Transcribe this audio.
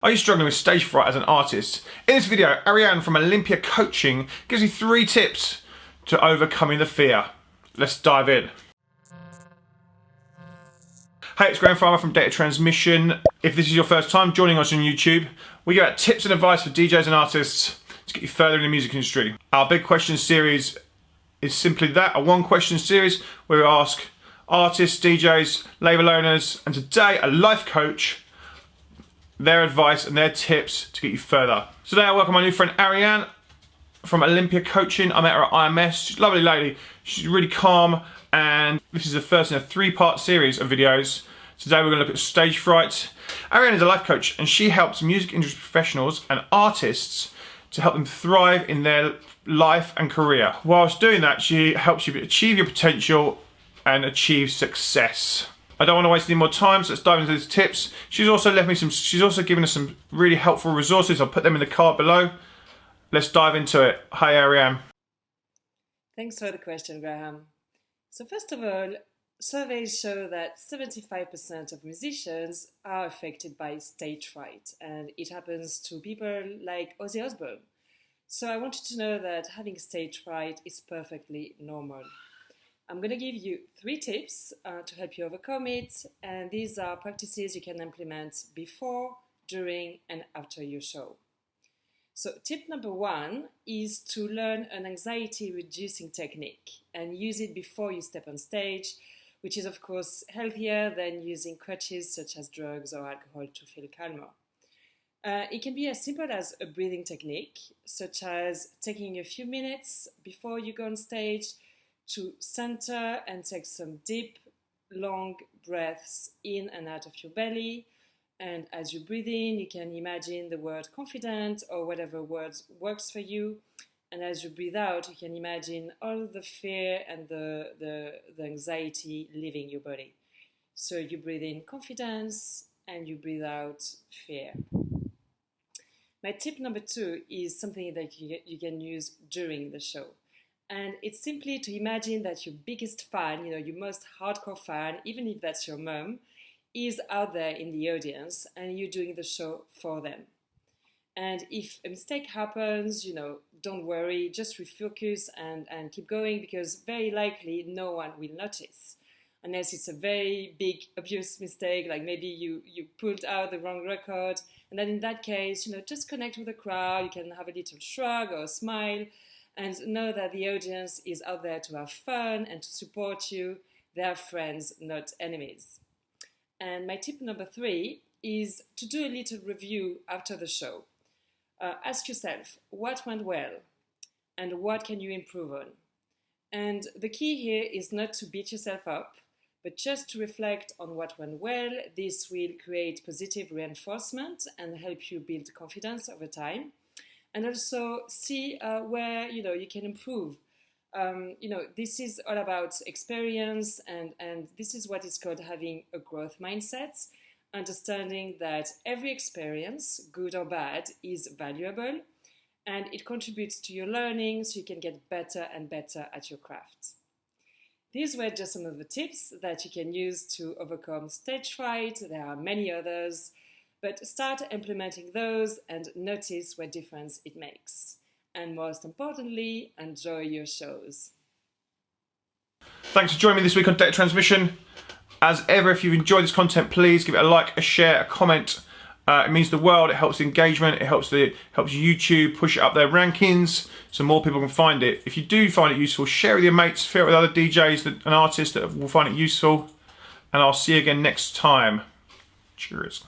Are you struggling with stage fright as an artist? In this video, Ariane from Olympia Coaching gives you 3 tips to overcoming the fear. Let's dive in. Hey, it's Graham Farmer from Data Transmission. If this is your first time joining us on YouTube, we give out tips and advice for DJs and artists to get you further in the music industry. Our big question series is simply that, a 1-question series where we ask artists, DJs, label owners, and today a life coach their advice and their tips to get you further. So today I welcome my new friend Ariane from Olympia Coaching. I met her at IMS. She's a lovely lady. She's really calm, and this is the first in a 3-part series of videos. Today we're going to look at stage fright. Ariane is a life coach, and she helps music industry professionals and artists to help them thrive in their life and career. Whilst doing that, she helps you achieve your potential and achieve success. I don't want to waste any more time, so let's dive into these tips. She's also given us some really helpful resources. I'll put them in the card below. Let's dive into it. Hi, Ariane. Thanks for the question, Graham. So first of all, surveys show that 75% of musicians are affected by stage fright, and it happens to people like Ozzy Osbourne. So I want you to know that having stage fright is perfectly normal. I'm going to give you 3 tips to help you overcome it, and these are practices you can implement before, during, and after your show. So tip number 1 is to learn an anxiety-reducing technique and use it before you step on stage, which is of course healthier than using crutches such as drugs or alcohol to feel calmer. It can be as simple as a breathing technique, such as taking a few minutes before you go on stage to center and take some deep, long breaths in and out of your belly. And as you breathe in, you can imagine the word confident or whatever words works for you. And as you breathe out, you can imagine all the fear and the anxiety leaving your body. So you breathe in confidence and you breathe out fear. My tip number 2 is something that you can use during the show. And it's simply to imagine that your biggest fan, your most hardcore fan, even if that's your mom, is out there in the audience and you're doing the show for them. And if a mistake happens, don't worry, just refocus and keep going, because very likely no one will notice. Unless it's a very big, obvious mistake, like maybe you pulled out the wrong record. And then in that case, just connect with the crowd. You can have a little shrug or a smile, and know that the audience is out there to have fun and to support you. They are friends, not enemies. And my tip number 3 is to do a little review after the show. Ask yourself, what went well and what can you improve on? And the key here is not to beat yourself up, but just to reflect on what went well. This will create positive reinforcement and help you build confidence over time. And also see where you can improve. This is all about experience, and this is what is called having a growth mindset, understanding that every experience, good or bad, is valuable, and it contributes to your learning so you can get better and better at your craft. These were just some of the tips that you can use to overcome stage fright. There are many others. But start implementing those and notice what difference it makes. And most importantly, enjoy your shows. Thanks for joining me this week on Data Transmission. As ever, if you've enjoyed this content, please give it a like, a share, a comment. It means the world. It helps the engagement. It helps YouTube push it up their rankings so more people can find it. If you do find it useful, share it with your mates, share it with other DJs and artists that will find it useful. And I'll see you again next time. Cheers.